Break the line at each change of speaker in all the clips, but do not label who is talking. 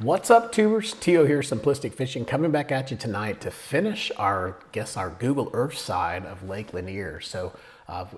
What's up, tubers? Tio here, Simplistic Fishing, coming back at you tonight to finish our Google Earth side of Lake Lanier. So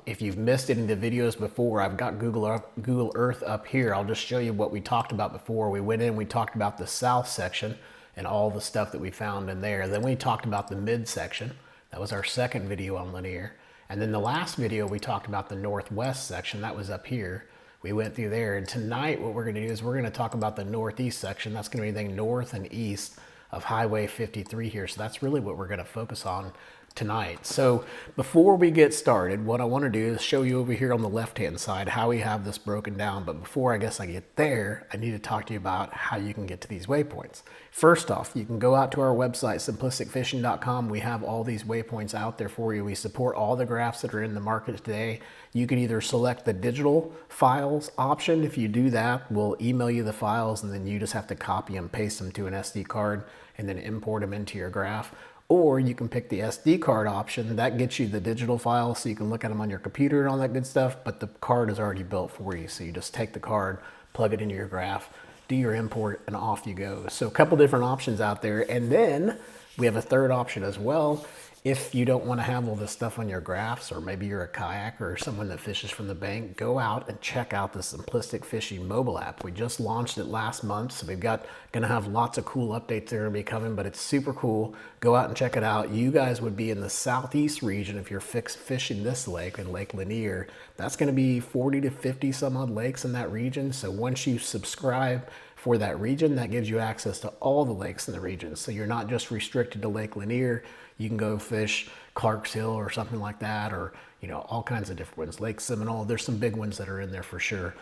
if you've missed any of the videos before, I've got Google Earth up here. I'll just show you what we talked about before. We went in, we talked about the south section and all the stuff that we found in there. Then we talked about the mid section. That was our second video on Lanier. And then the last video, we talked about the northwest section. That was up here. We went through there, and tonight what we're going to do is we're going to talk about the northeast section. That's going to be anything north and east of Highway 53 here. So that's really what we're going to focus on tonight. So before we get started, what I want to do is show you over here on the left-hand side how we have this broken down. But before I get there, I need to talk to you about how you can get to these waypoints. First off, you can go out to our website, simplisticfishing.com. We have all these waypoints out there for you. We support all the graphs that are in the market today. You can either select the digital files option. If you do that, we'll email you the files, and then you just have to copy and paste them to an SD card and then import them into your graph. Or you can pick the SD card option. That gets you the digital files so you can look at them on your computer and all that good stuff, but the card is already built for you. So you just take the card, plug it into your graph, do your import, and off you go. So a couple different options out there. And then we have a third option as well. If you don't want to have all this stuff on your graphs, or maybe you're a kayaker or someone that fishes from the bank, go out and check out the Simplistic Fishing mobile app. We just launched it last month, so we've got going to have lots of cool updates that are going to be coming, but it's super cool. Go out and check it out. You guys would be in the southeast region if you're fishing this lake in Lake Lanier. That's going to be 40 to 50 some odd lakes in that region. So once you subscribe for that region, that gives you access to all the lakes in the region. So you're not just restricted to Lake Lanier. You can go fish Clark's Hill or something like that, or all kinds of different ones. Lake Seminole, there's some big ones that are in there for sure.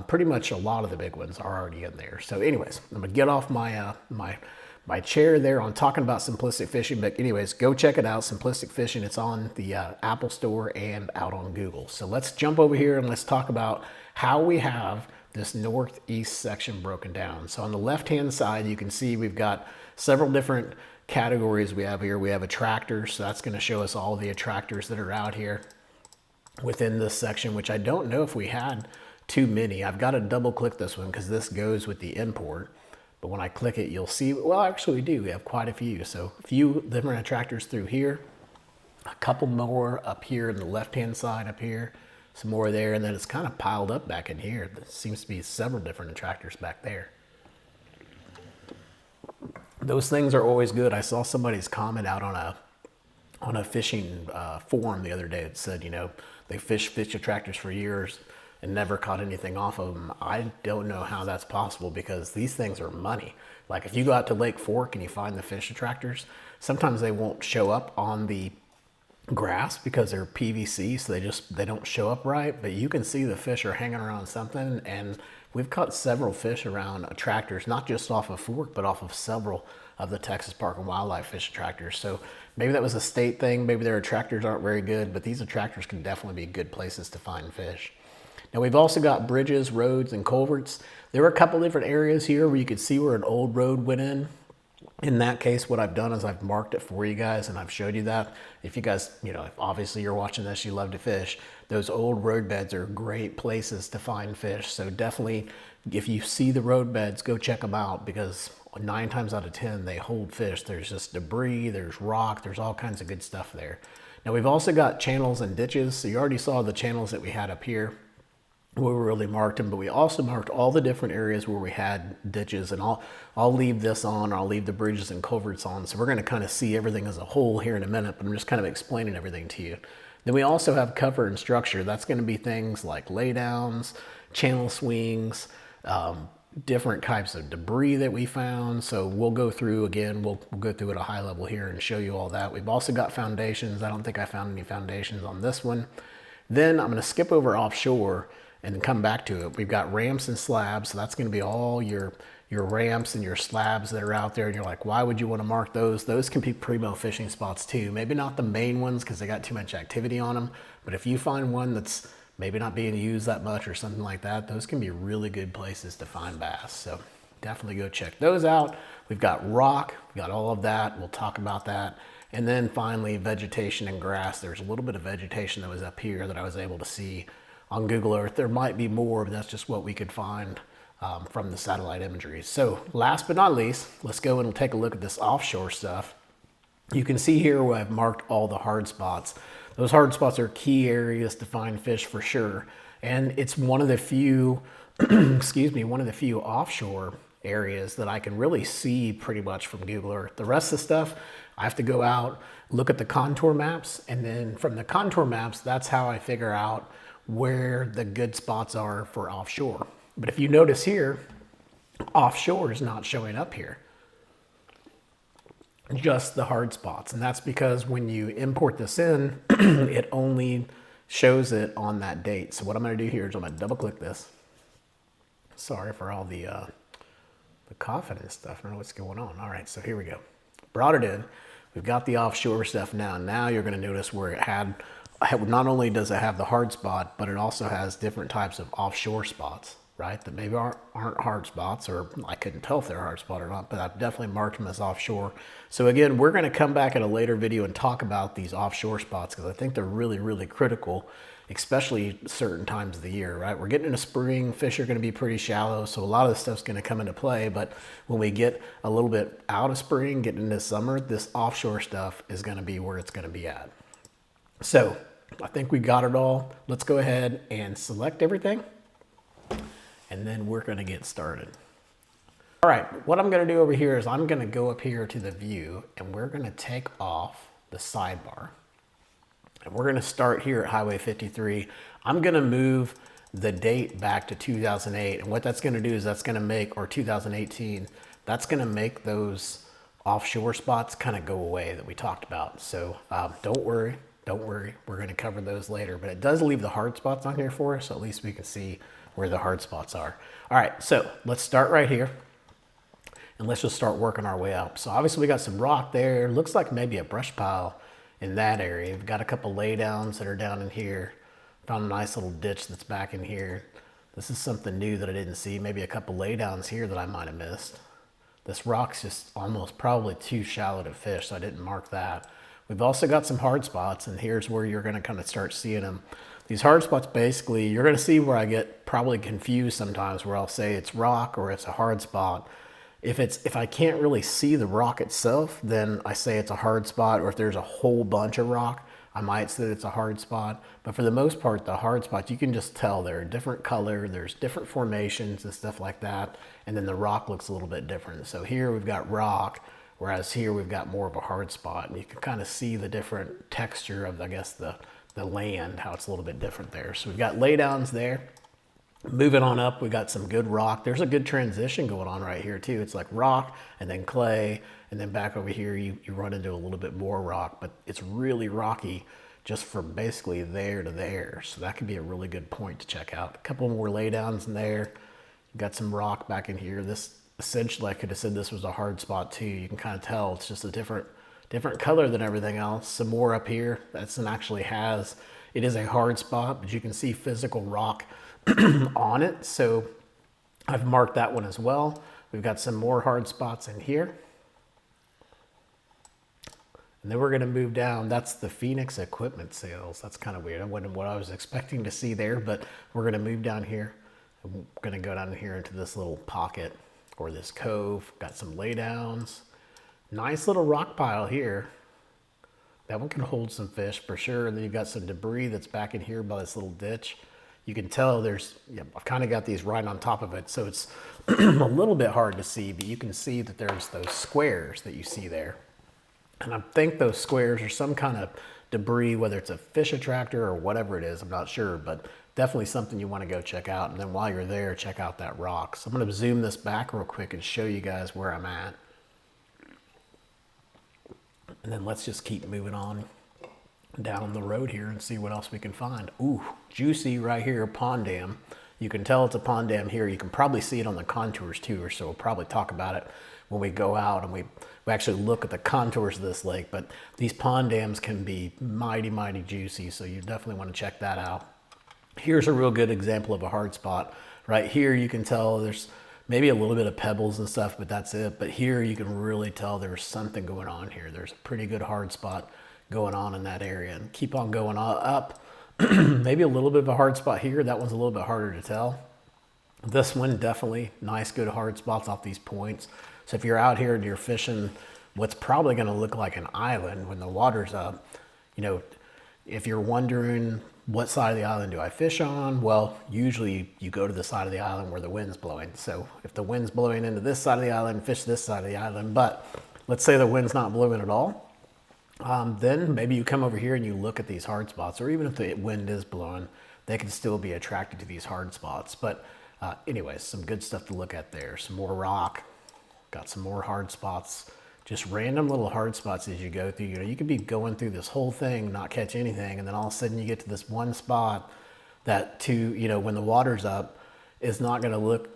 Pretty much a lot of the big ones are already in there. So anyways, I'm gonna get off my my chair there on talking about Simplistic Fishing, but anyways, go check it out, Simplistic Fishing. It's on the Apple Store and out on Google. So let's jump over here and let's talk about how we have this northeast section broken down. So on the left-hand side, you can see we've got several different categories we have here. We have attractors, so that's going to show us all the attractors that are out here within this section, which I don't know if we had too many. I've got to double click this one because this goes with the import, but when I click it, you'll see, well, actually we do. We have quite a few. So a few different attractors through here, a couple more up here on the left-hand side up here, some more there, and then it's kind of piled up back in here. There seems to be several different attractors back there. Those things are always good. I saw somebody's comment out on a fishing forum the other day that said, they fish attractors for years and never caught anything off of them. I don't know how that's possible because these things are money. Like if you go out to Lake Fork and you find the fish attractors, sometimes they won't show up on the grass because they're PVC, so they don't show up right, but you can see the fish are hanging around something. And we've caught several fish around attractors, not just off of Fork, but off of several of the Texas Park and Wildlife fish attractors. So maybe that was a state thing, maybe their attractors aren't very good, but these attractors can definitely be good places to find fish. Now we've also got bridges, roads, and culverts. There are a couple different areas here where you could see where an old road went in. In that case, what I've done is I've marked it for you guys and I've showed you that. If you guys, if obviously you're watching this, you love to fish, those old road beds are great places to find fish. So definitely, if you see the road beds, go check them out because 9 times out of 10, they hold fish. There's just debris, there's rock, there's all kinds of good stuff there. Now we've also got channels and ditches. So you already saw the channels that we had up here where we really marked them, but we also marked all the different areas where we had ditches, and I'll leave this on, I'll leave the bridges and culverts on. So we're going to kind of see everything as a whole here in a minute, but I'm just kind of explaining everything to you. Then we also have cover and structure. That's going to be things like laydowns, channel swings, different types of debris that we found. So we'll go through again, we'll go through at a high level here and show you all that. We've also got foundations. I don't think I found any foundations on this one. Then I'm going to skip over offshore and then come back to it. We've got ramps and slabs, so that's going to be all your ramps and your slabs that are out there. And you're like, why would you want to mark those? Those can be primo fishing spots too. Maybe not the main ones because they got too much activity on them, but if you find one that's maybe not being used that much or something like that, those can be really good places to find bass. So definitely go check those out. We've got rock, we've got all of that. We'll talk about that. And then finally, vegetation and grass. There's a little bit of vegetation that was up here that I was able to see on Google Earth. There might be more, but that's just what we could find from the satellite imagery. So last but not least, let's go and take a look at this offshore stuff. You can see here where I've marked all the hard spots. Those hard spots are key areas to find fish for sure. And it's one of the few, excuse me, one of the few offshore areas that I can really see pretty much from Google Earth. The rest of the stuff, I have to go out, look at the contour maps, and then from the contour maps, that's how I figure out where the good spots are for offshore. But if you notice here, offshore is not showing up here, just the hard spots. And that's because when you import this in, it only shows it on that date. So what I'm going to do here is I'm going to double click this. Sorry for all the coughing and stuff. I don't know what's going on. All right, so here we go. Brought it in. We've got the offshore stuff now. Now you're going to notice where it had, not only does it have the hard spot, but it also has different types of offshore spots, right? That maybe aren't hard spots, or I couldn't tell if they're a hard spot or not, but I've definitely marked them as offshore. So again, we're going to come back in a later video and talk about these offshore spots because I think they're really, really critical, especially certain times of the year, right? We're getting into spring, fish are going to be pretty shallow, so a lot of this stuff's going to come into play, but when we get a little bit out of spring, getting into summer, this offshore stuff is going to be where it's going to be at. So I think we got it all. Let's go ahead and select everything, and then we're going to get started. All right, what I'm going to do over here is I'm going to go up here to the view, and we're going to take off the sidebar. And we're going to start here at Highway 53. I'm going to move the date back to 2008. And what that's going to do is that's going to make, or 2018, that's going to make those offshore spots kind of go away that we talked about. So don't worry. We're going to cover those later. But it does leave the hard spots on here for us, so at least we can see where the hard spots are. All right, so let's start right here. And let's just start working our way up. So obviously we got some rock there. Looks like maybe a brush pile in that area. We've got a couple laydowns that are down in here. Found a nice little ditch that's back in here. This is something new that I didn't see. Maybe a couple laydowns here that I might have missed. This rock's just almost probably too shallow to fish, so I didn't mark that. We've also got some hard spots, and here's where you're gonna kind of start seeing them. These hard spots, basically, you're gonna see where I get probably confused sometimes, where I'll say it's rock or it's a hard spot. If I can't really see the rock itself, then I say it's a hard spot, or if there's a whole bunch of rock, I might say it's a hard spot. But for the most part, the hard spots, you can just tell they're a different color, there's different formations and stuff like that, and then the rock looks a little bit different. So here we've got rock, whereas here we've got more of a hard spot, and you can kind of see the different texture of, I guess, the land, how it's a little bit different there. So we've got laydowns there. Moving on up, we got some good rock. There's a good transition going on right here too. It's like rock and then clay, and then back over here you run into a little bit more rock, but it's really rocky just from basically there to there. So that could be a really good point to check out. A couple more laydowns in there. You got some rock back in here. This essentially, I could have said this was a hard spot too. You can kind of tell it's just a different color than everything else. Some more up here. That's actually it is a hard spot, but you can see physical rock on it, so I've marked that one as well. We've got some more hard spots in here, and then we're going to move down. That's the Phoenix equipment sales. That's kind of weird. I wasn't what I was expecting to see there, but we're going to move down here. We're going to go down here into this little pocket or this cove. Got some laydowns. Nice little rock pile here. That one can hold some fish for sure. And then you've got some debris that's back in here by this little ditch. You can tell I've kind of got these right on top of it, so it's a little bit hard to see, but you can see that there's those squares that you see there. And I think those squares are some kind of debris, whether it's a fish attractor or whatever it is, I'm not sure, but definitely something you want to go check out. And then while you're there, check out that rock. So I'm going to zoom this back real quick and show you guys where I'm at. And then let's just keep moving on down the road here and see what else we can find. Ooh, juicy right here, pond dam. You can tell it's a pond dam here. You can probably see it on the contours too, or so we'll probably talk about it when we go out and we actually look at the contours of this lake. But these pond dams can be mighty, mighty juicy, so you definitely want to check that out. Here's a real good example of a hard spot. Right here you can tell there's maybe a little bit of pebbles and stuff, but that's it. But here you can really tell there's something going on here. There's a pretty good hard spot going on in that area, and keep on going up. Maybe a little bit of a hard spot here. That one's a little bit harder to tell. This one, definitely nice, good hard spots off these points. So if you're out here and you're fishing what's probably going to look like an island when the water's up, you know, if you're wondering what side of the island do I fish on, well, usually you go to the side of the island where the wind's blowing. So if the wind's blowing into this side of the island, fish this side of the island. But let's say the wind's not blowing at all. Then maybe you come over here and you look at these hard spots, or even if the wind is blowing, they can still be attracted to these hard spots. But anyways, some good stuff to look at there. Some more rock, got some more hard spots, just random little hard spots as you go through. You know, you could be going through this whole thing, not catch anything, and then all of a sudden you get to this one spot that you know, when the water's up, is not going to look,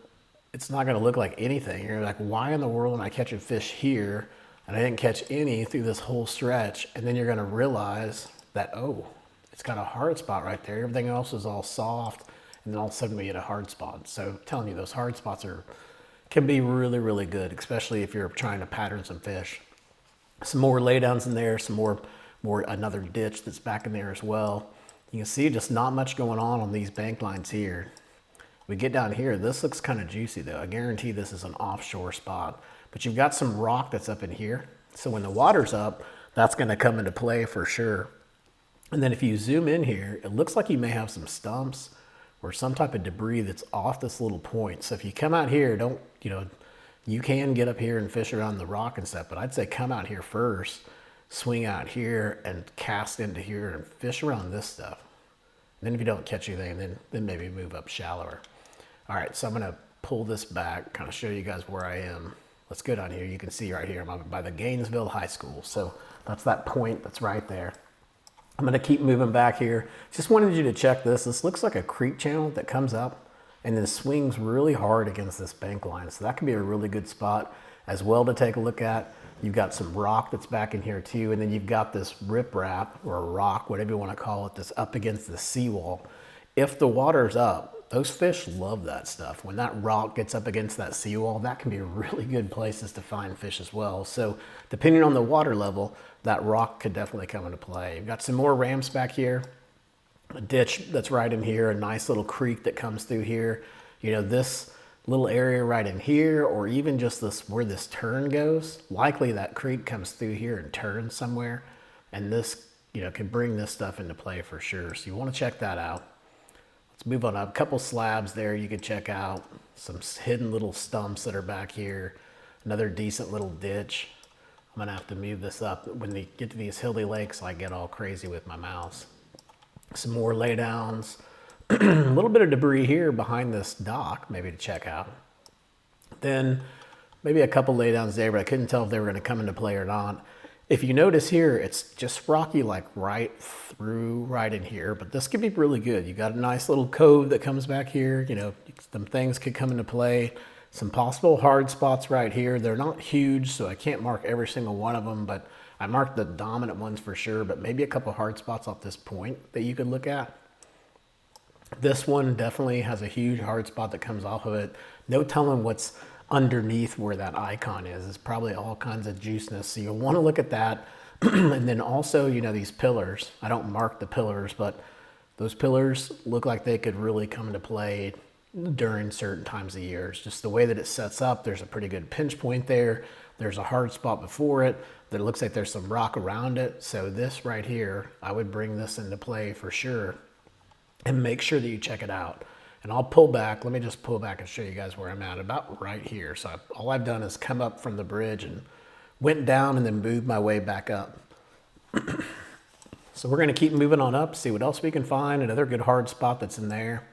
it's not going to look like anything. You're like, why in the world am I catching fish here? And I didn't catch any through this whole stretch. And then you're going to realize that, oh, it's got a hard spot right there. Everything else is all soft. And then all of a sudden we get a hard spot. So I'm telling you, those hard spots can be really, really good, especially if you're trying to pattern some fish. Some more laydowns in there, some more another ditch that's back in there as well. You can see just not much going on these bank lines here. We get down here, this looks kind of juicy though. I guarantee this is an offshore spot. But you've got some rock that's up in here. So when the water's up, that's going to come into play for sure. And then if you zoom in here, it looks like you may have some stumps or some type of debris that's off this little point. So if you come out here, you can get up here and fish around the rock and stuff, but I'd say come out here first, swing out here and cast into here and fish around this stuff. And then if you don't catch anything, then maybe move up shallower. All right, so I'm going to pull this back, kind of show you guys where I am. Let's go down here. You can see right here, I'm by the Gainesville High School. So that's that point that's right there. I'm going to keep moving back here. Just wanted you to check this. This looks like a creek channel that comes up and then swings really hard against this bank line. So that could be a really good spot as well to take a look at. You've got some rock that's back in here too. And then you've got this riprap or rock, whatever you want to call it, that's up against the seawall. If the water's up, those fish love that stuff. When that rock gets up against that seawall, that can be really good places to find fish as well. So depending on the water level, that rock could definitely come into play. You've got some more ramps back here, a ditch that's right in here, a nice little creek that comes through here. You know, this little area right in here, or even just this where this turn goes, likely that creek comes through here and turns somewhere. And this, you know, can bring this stuff into play for sure. So you want to check that out. Let's move on up. A couple slabs there you can check out. Some hidden little stumps that are back here. Another decent little ditch. I'm gonna have to move this up. When we get to these hilly lakes, I get all crazy with my mouse. Some more laydowns. A little bit of debris here behind this dock, maybe to check out. Then maybe a couple laydowns there, but I couldn't tell if they were gonna come into play or not. If you notice here, it's just rocky like right in here, but this could be really good. You got a nice little cove that comes back here. You know, some things could come into play. Some possible hard spots right here. They're not huge, so I can't mark every single one of them, but I marked the dominant ones for sure, but maybe a couple hard spots off this point that you could look at. This one definitely has a huge hard spot that comes off of it. No telling what's underneath where that icon is. It's probably all kinds of juiciness. So you'll want to look at that. And then also, you know, these pillars. I don't mark the pillars, but those pillars look like they could really come into play during certain times of years. Just the way that it sets up, there's a pretty good pinch point there. There's a hard spot before it. There looks like there's some rock around it. So this right here, I would bring this into play for sure. And make sure that you check it out. And I'll pull back. Let me just pull back and show you guys where I'm at, about right here. So all I've done is come up from the bridge and went down and then moved my way back up. So we're going to keep moving on up, see what else we can find. Another good hard spot that's in there.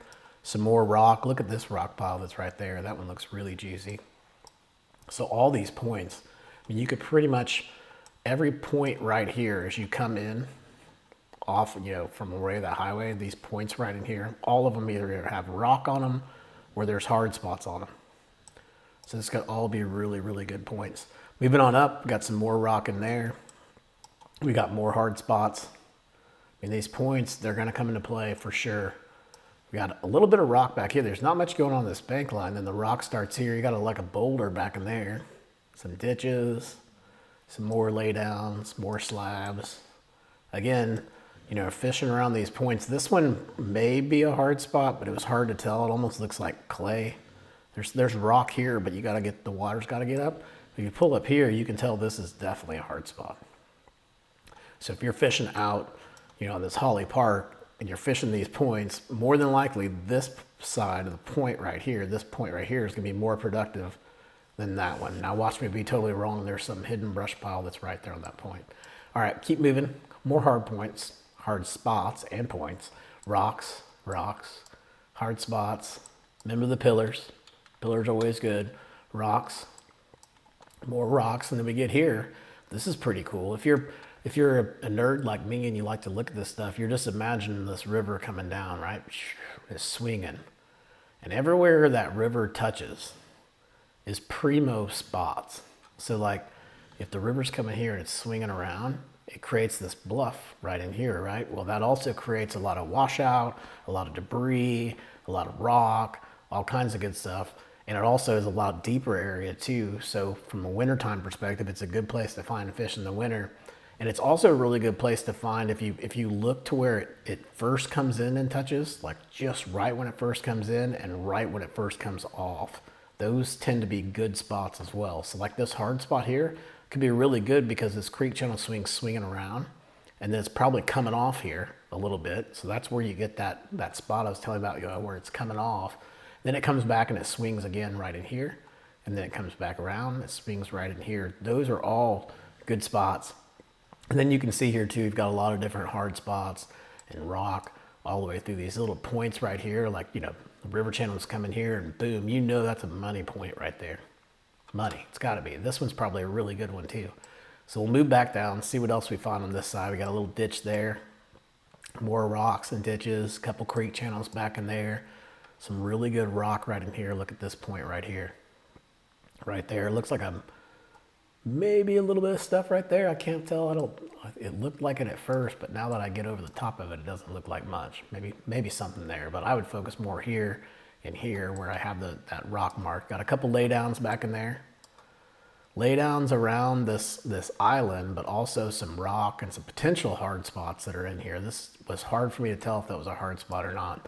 Some more rock. Look at this rock pile that's right there. That one looks really juicy. So all these points, I mean, you could pretty much, every point right here as you come in, off, you know, from the way of the highway, these points right in here, all of them either have rock on them or there's hard spots on them. So this could all be really, really good points. Moving on up, got some more rock in there. We got more hard spots. I mean, these points, they're going to come into play for sure. We got a little bit of rock back here. There's not much going on this bank line. Then the rock starts here. You got like a boulder back in there. Some ditches, some more laydowns, more slabs. Again, you know, fishing around these points. This one may be a hard spot, but it was hard to tell. It almost looks like clay. There's rock here, but you gotta get, the water's gotta get up. If you pull up here, you can tell this is definitely a hard spot. So if you're fishing out, you know, this Holly Park, and you're fishing these points, more than likely this side of the point right here, this point right here is gonna be more productive than that one. Now watch me be totally wrong. There's some hidden brush pile that's right there on that point. All right, keep moving. More hard points, hard spots and points. Rocks, rocks, hard spots. Remember the pillars. Pillars always good. Rocks, more rocks. And then we get here. This is pretty cool. If you're a nerd like me and you like to look at this stuff, you're just imagining this river coming down, right? It's swinging. And everywhere that river touches is primo spots. So like if the river's coming here and it's swinging around, it creates this bluff right in here, right? Well, that also creates a lot of washout, a lot of debris, a lot of rock, all kinds of good stuff. And it also is a lot deeper area too. So from a wintertime perspective, it's a good place to find fish in the winter. And it's also a really good place to find if you look to where it first comes in and touches, like just right when it first comes in and right when it first comes off. Those tend to be good spots as well. So like this hard spot here could be really good because this creek channel swinging around, and then it's probably coming off here a little bit. So that's where you get that spot I was telling about, you know, where it's coming off. Then it comes back and it swings again right in here, and then it comes back around, it swings right in here. Those are all good spots. And then you can see here too, you've got a lot of different hard spots and rock all the way through these little points right here. Like, you know, the river channel's coming here and boom, you know that's a money point right there. Money, it's gotta be. This one's probably a really good one too. So we'll move back down, see what else we find on this side. We got a little ditch there, more rocks and ditches, a couple creek channels back in there. Some really good rock right in here. Look at this point right here. Right there, it looks like I'm maybe a little bit of stuff right there. I can't tell. It looked like it at first, but now that I get over the top of it, it doesn't look like much. Maybe something there, but I would focus more here and here where I have that rock mark. Got a couple laydowns back in there. Laydowns around this island, but also some rock and some potential hard spots that are in here. This was hard for me to tell if that was a hard spot or not.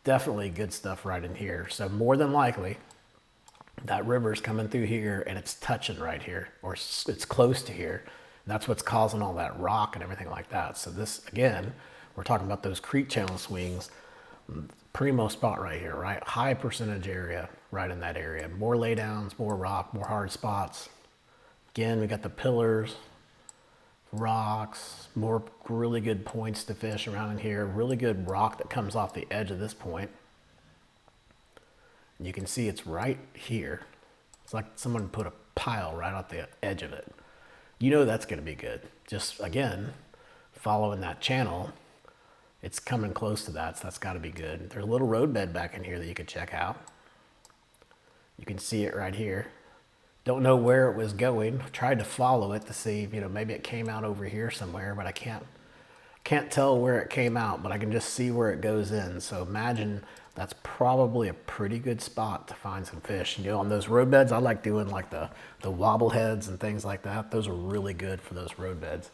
Definitely good stuff right in here. So more than likely, that river's coming through here and it's touching right here, or it's close to here. And that's what's causing all that rock and everything like that. So this, again, we're talking about those creek channel swings. Primo spot right here, right? High percentage area right in that area. More laydowns, more rock, more hard spots. Again, we got the pillars, rocks, more really good points to fish around in here. Really good rock that comes off the edge of this point. You can see it's right here. It's like someone put a pile right off the edge of it. You know that's gonna be good. Just, again, following that channel, it's coming close to that, so that's gotta be good. There's a little roadbed back in here that you could check out. You can see it right here. Don't know where it was going. Tried to follow it to see, you know, maybe it came out over here somewhere, but I can't tell where it came out, but I can just see where it goes in. So imagine that's probably a pretty good spot to find some fish. You know, on those road beds, I like doing like the wobble heads and things like that. Those are really good for those road beds.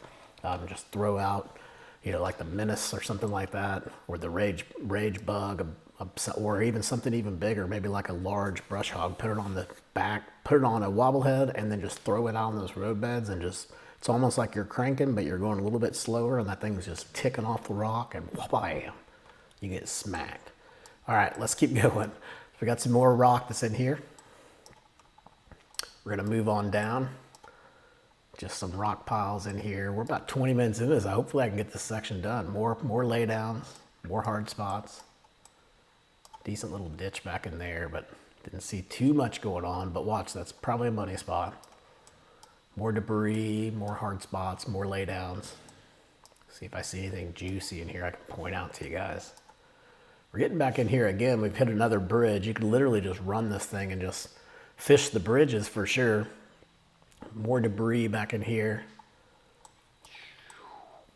Just throw out, you know, like the menace or something like that, or the rage bug, or even something even bigger, maybe like a large brush hog. Put it on the back, put it on a wobble head, and then just throw it out on those road beds, and just, it's almost like you're cranking, but you're going a little bit slower, and that thing's just ticking off the rock, and bam, you get smacked. All right, let's keep going. We got some more rock that's in here. We're gonna move on down. Just some rock piles in here. We're about 20 minutes into this. Hopefully I can get this section done. More laydowns, more hard spots. Decent little ditch back in there, but didn't see too much going on. But watch, that's probably a money spot. More debris, more hard spots, more laydowns. See if I see anything juicy in here I can point out to you guys. We're getting back in here again. We've hit another bridge. You could literally just run this thing and just fish the bridges for sure. More debris back in here.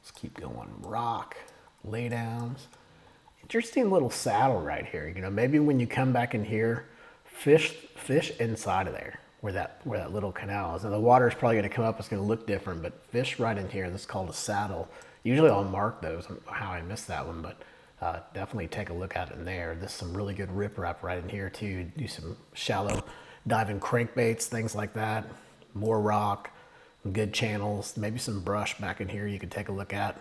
Let's keep going. Rock, laydowns. Interesting little saddle right here. You know, maybe when you come back in here, fish inside of there where that little canal is. And the water is probably going to come up. It's going to look different, but fish right in here. This is called a saddle. Usually I'll mark those, how I missed that one, but definitely take a look at it in there. There's some really good riprap right in here too. Do some shallow diving crankbaits, things like that. More rock, good channels, maybe some brush back in here you could take a look at.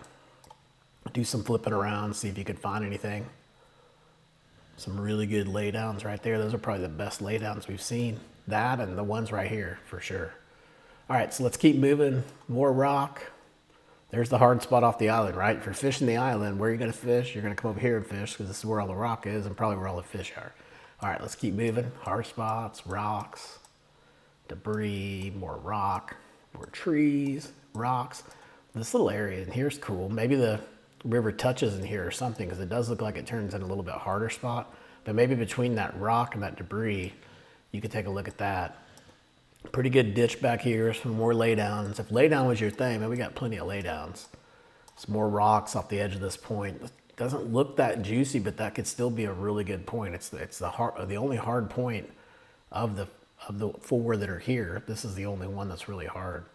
Do some flipping around, see if you could find anything. Some really good laydowns right there. Those are probably the best laydowns we've seen. That and the ones right here for sure. All right, so let's keep moving. More rock. There's the hard spot off the island, right? If you're fishing the island, where are you gonna fish? You're gonna come over here and fish because this is where all the rock is and probably where all the fish are. All right, let's keep moving. Hard spots, rocks, debris, more rock, more trees, rocks. This little area in here is cool. Maybe the river touches in here or something because it does look like it turns in a little bit harder spot. But maybe between that rock and that debris, you could take a look at that. Pretty good ditch back here, some more laydowns. If laydown was your thing, man, we got plenty of laydowns. Some more rocks off the edge of this point. It doesn't look that juicy, but that could still be a really good point. It's the only hard point of the four that are here. This is the only one that's really hard.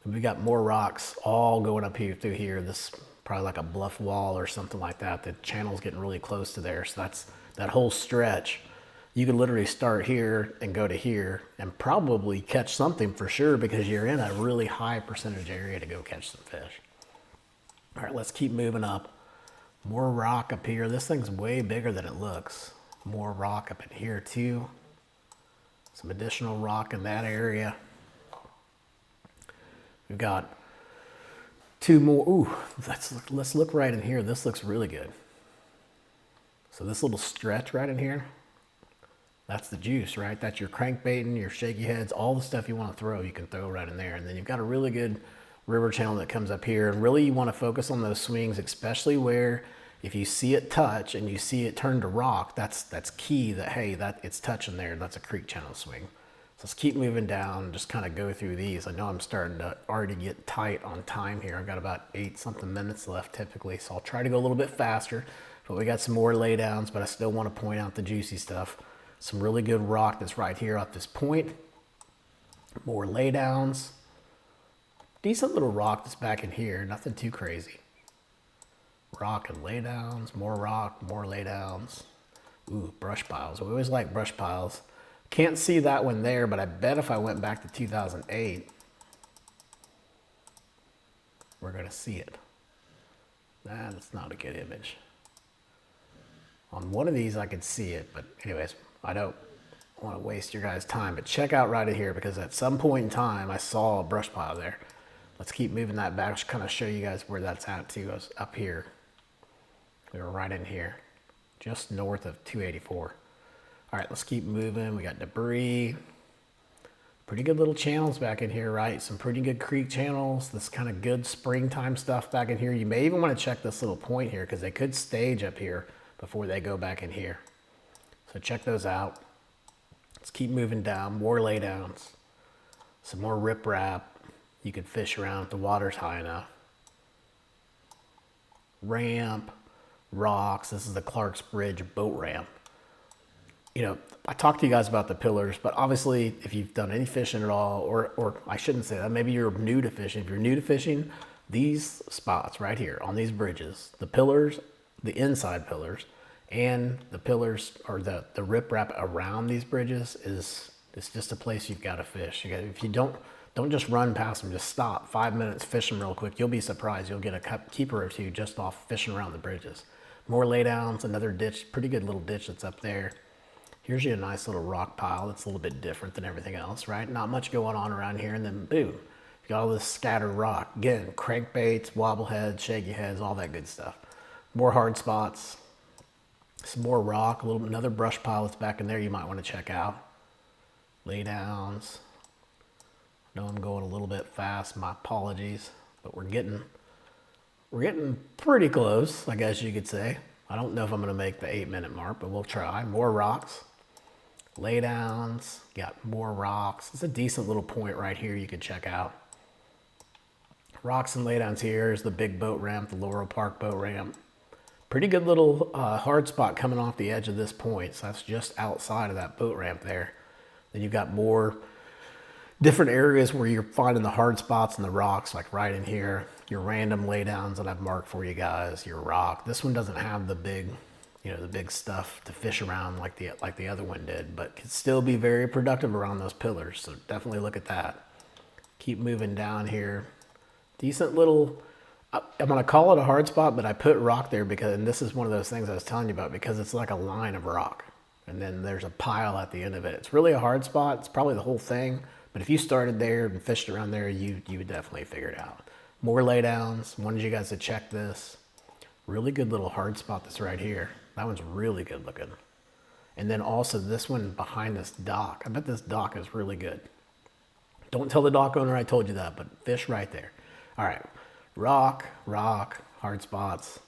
And we got more rocks all going up here through here. This probably like a bluff wall or something like that. The channel's getting really close to there, so that's that whole stretch. You could literally start here and go to here and probably catch something for sure because you're in a really high percentage area to go catch some fish. All right, let's keep moving up. More rock up here. This thing's way bigger than it looks. More rock up in here too. Some additional rock in that area. We've got two more. Ooh, let's look right in here. This looks really good. So this little stretch right in here, that's the juice, right? That's your crankbaiting, your shaky heads, all the stuff you want to throw, you can throw right in there. And then you've got a really good river channel that comes up here. And really you want to focus on those swings, especially where if you see it touch and you see it turn to rock, that's key that, hey, that it's touching there. That's a creek channel swing. So let's keep moving down, just kind of go through these. I know I'm starting to already get tight on time here. I've got about 8 something minutes left typically. So I'll try to go a little bit faster, but we got some more laydowns, but I still want to point out the juicy stuff. Some really good rock that's right here off this point. More laydowns. Decent little rock that's back in here, nothing too crazy. Rock and laydowns, more rock, more laydowns. Ooh, brush piles. We always like brush piles. Can't see that one there, but I bet if I went back to 2008, we're gonna see it. That's not a good image. On one of these I could see it, but anyways, I don't want to waste your guys' time, but check out right in here because at some point in time I saw a brush pile there. Let's keep moving that back, just kind of show you guys where that's at too. I was up here. We were right in here, just north of 284. All right, let's keep moving. We got debris. Pretty good little channels back in here, right? Some pretty good creek channels. This kind of good springtime stuff back in here. You may even want to check this little point here because they could stage up here before they go back in here. So check those out. Let's keep moving down. More laydowns. Some more riprap. You could fish around if the water's high enough. Ramp. Rocks. This is the Clark's Bridge boat ramp. You know, I talked to you guys about the pillars, but obviously if you've done any fishing at all, or I shouldn't say that, maybe you're new to fishing. If you're new to fishing, these spots right here on these bridges, the pillars, the inside pillars, and the pillars or the riprap around these bridges it's just a place you've got to fish. If you don't just run past them, just stop 5 minutes, fish them real quick. You'll be surprised. You'll get a keeper or two just off fishing around the bridges. More laydowns, another ditch, pretty good little ditch that's up there. Here's you a nice little rock pile that's a little bit different than everything else, right? Not much going on around here, and then boom, you got all this scattered rock. Again, crankbaits, wobble heads, shaky heads, all that good stuff. More hard spots, some more rock, another brush pile that's back in there you might want to check out. Laydowns. I know I'm going a little bit fast, my apologies, but we're getting pretty close, I guess you could say. I don't know if I'm going to make the 8-minute mark, but we'll try. More rocks. Laydowns, got more rocks. It's a decent little point right here you could check out. Rocks and laydowns here is the big boat ramp, the Laurel Park boat ramp. Pretty good little hard spot coming off the edge of this point. So that's just outside of that boat ramp there. Then you've got more different areas where you're finding the hard spots in the rocks, like right in here, your random laydowns that I've marked for you guys, your rock. This one doesn't have the big, the big stuff to fish around like the other one did, but can still be very productive around those pillars. So definitely look at that. Keep moving down here. Decent little, I'm gonna call it a hard spot, but I put rock there because, and this is one of those things I was telling you about, because it's like a line of rock. And then there's a pile at the end of it. It's really a hard spot. It's probably the whole thing. But if you started there and fished around there, you would definitely figure it out. More laydowns. Wanted you guys to check this. Really good little hard spot that's right here. That one's really good looking. And then also this one behind this dock. I bet this dock is really good. Don't tell the dock owner I told you that, but fish right there. All right, rock, hard spots.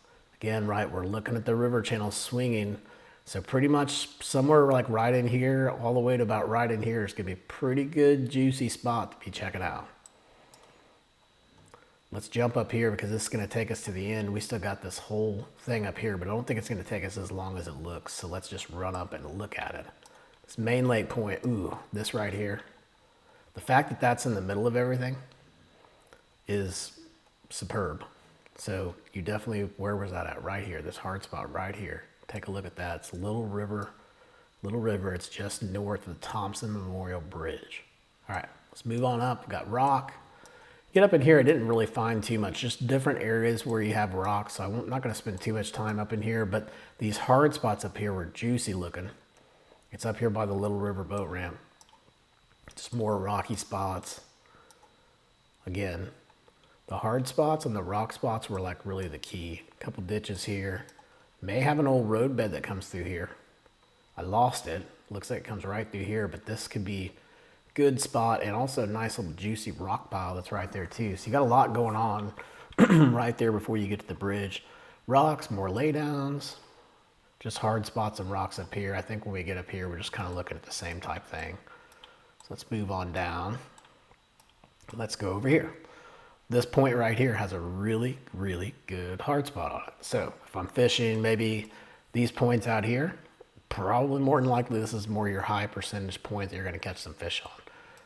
Again, right, we're looking at the river channel swinging. So pretty much somewhere like right in here, all the way to about right in here is gonna be a pretty good juicy spot to be checking out. Let's jump up here because this is gonna take us to the end. We still got this whole thing up here, but I don't think it's gonna take us as long as it looks. So let's just run up and look at it. This main lake point, ooh, this right here. The fact that that's in the middle of everything is superb. So you definitely, where was that at? Right here, this hard spot right here. Take a look at that. It's a little river. It's just north of the Thompson Memorial Bridge. All right, let's move on up. We've got rock. Get up in here, I didn't really find too much, just different areas where you have rocks. So I'm not gonna spend too much time up in here, but these hard spots up here were juicy looking. It's up here by the Little River boat ramp. Just more rocky spots. Again, the hard spots and the rock spots were like really the key. A couple ditches here. May have an old road bed that comes through here. I lost it. Looks like it comes right through here, but this could be a good spot, and also a nice little juicy rock pile that's right there too. So you got a lot going on right there before you get to the bridge. Rocks, more laydowns, just hard spots and rocks up here. I think when we get up here, we're just kind of looking at the same type thing. So let's move on down. Let's go over here. This point right here has a really, really good hard spot on it. So if I'm fishing, maybe these points out here, probably more than likely this is more your high percentage point that you're gonna catch some fish on.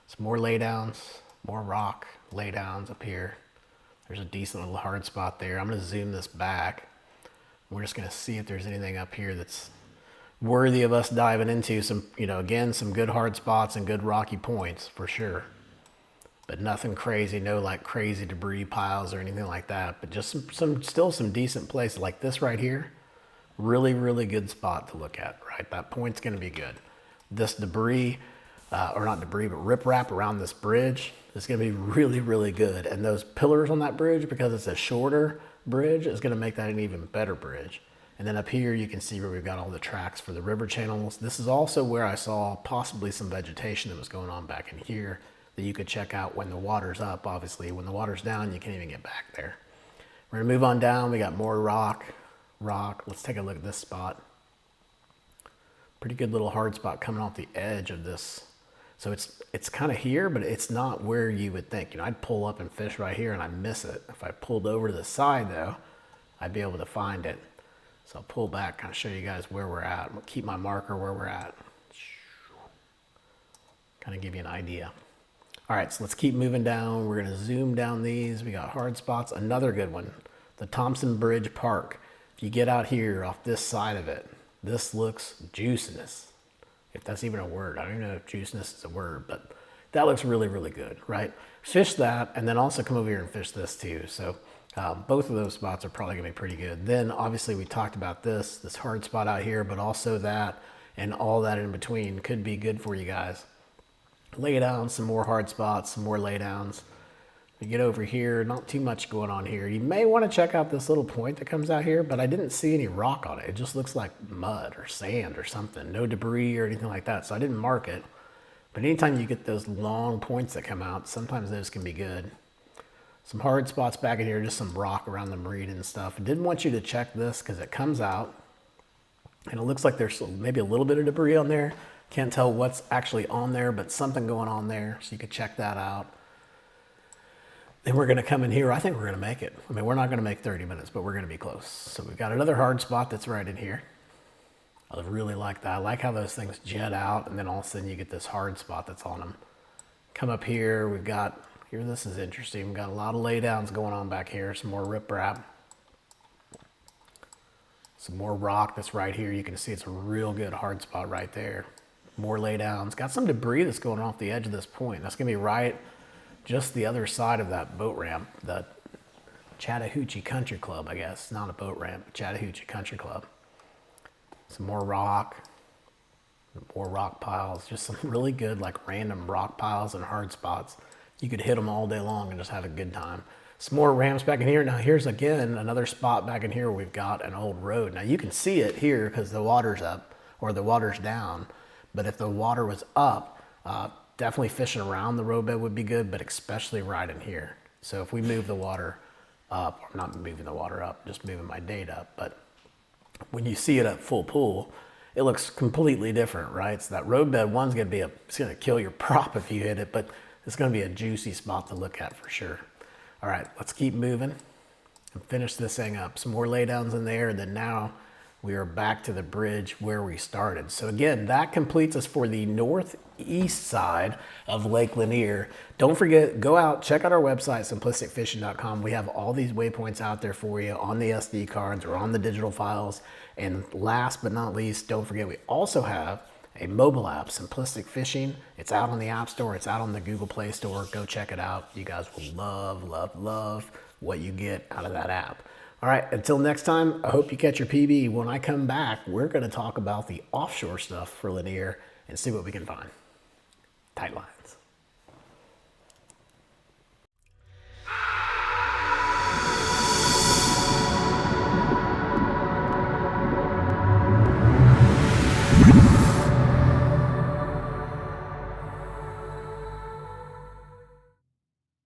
It's more laydowns, more rock, laydowns up here. There's a decent little hard spot there. I'm gonna zoom this back. We're just gonna see if there's anything up here that's worthy of us diving into. Some, again, some good hard spots and good rocky points for sure. But nothing crazy, no like crazy debris piles or anything like that. But just still some decent places like this right here. Really, really good spot to look at, right? That point's gonna be good. This debris, or not debris, but riprap around this bridge is gonna be really, really good. And those pillars on that bridge, because it's a shorter bridge, is gonna make that an even better bridge. And then up here, you can see where we've got all the tracks for the river channels. This is also where I saw possibly some vegetation that was going on back in here that you could check out when the water's up. Obviously, when the water's down, you can't even get back there. We're gonna move on down. We got more rock. Let's take a look at this spot. Pretty good little hard spot coming off the edge of this. So it's kind of here, but it's not where you would think. I'd pull up and fish right here and I miss it. If I pulled over to the side though, I'd be able to find it. So I'll pull back, kind of show you guys where we're at. I'll keep my marker where we're at. Kind of give you an idea. All right, so let's keep moving down. We're gonna zoom down these. We got hard spots. Another good one, the Thompson Bridge Park. If you get out here off this side of it, this looks juiciness. If that's even a word. I don't even know if juiciness is a word, but that looks really, really good, right? Fish that, and then also come over here and fish this too. So both of those spots are probably gonna be pretty good. Then obviously we talked about this hard spot out here, but also that and all that in between could be good for you guys. Lay down some more hard spots, some more laydowns. You get over here, not too much going on here. You may want to check out this little point that comes out here, but I didn't see any rock on it. It just looks like mud or sand or something. No debris or anything like that, so I didn't mark it. But anytime you get those long points that come out, sometimes those can be good. Some hard spots back in here, just some rock around the marina and stuff. I didn't want you to check this because it comes out and it looks like there's maybe a little bit of debris on there. Can't tell what's actually on there, but something going on there, so you could check that out. Then we're gonna come in here. I think we're gonna make it. I mean, we're not gonna make 30 minutes, but we're gonna be close. So we've got another hard spot that's right in here. I really like that. I like how those things jet out, and then all of a sudden you get this hard spot that's on them. Come up here, we've got, here this is interesting, we've got a lot of laydowns going on back here, some more riprap. Some more rock that's right here. You can see it's a real good hard spot right there. More laydowns. Got some debris that's going off the edge of this point. That's gonna be right just the other side of that boat ramp, the Chattahoochee Country Club, I guess. Not a boat ramp, but Chattahoochee Country Club. Some more rock piles. Just some really good like random rock piles and hard spots. You could hit them all day long and just have a good time. Some more ramps back in here. Now here's again another spot back in here where we've got an old road. Now you can see it here because the water's up or the water's down. But if the water was up, definitely fishing around the roadbed would be good, but especially right in here. So if we move the water up, I'm not moving the water up, just moving my date up. But when you see it at full pool, it looks completely different, right? So that roadbed one's gonna be it's gonna kill your prop if you hit it, but it's gonna be a juicy spot to look at for sure. All right, let's keep moving and finish this thing up. Some more laydowns in there, and then now we are back to the bridge where we started. So again, that completes us for the northeast side of Lake Lanier. Don't forget, go out, check out our website, simplisticfishing.com. We have all these waypoints out there for you on the SD cards or on the digital files. And last but not least, don't forget, we also have a mobile app, Simplistic Fishing. It's out on the App Store. It's out on the Google Play Store. Go check it out. You guys will love, love, love what you get out of that app. All right, until next time, I hope you catch your PB. When I come back, we're going to talk about the offshore stuff for Lanier and see what we can find. Tight line.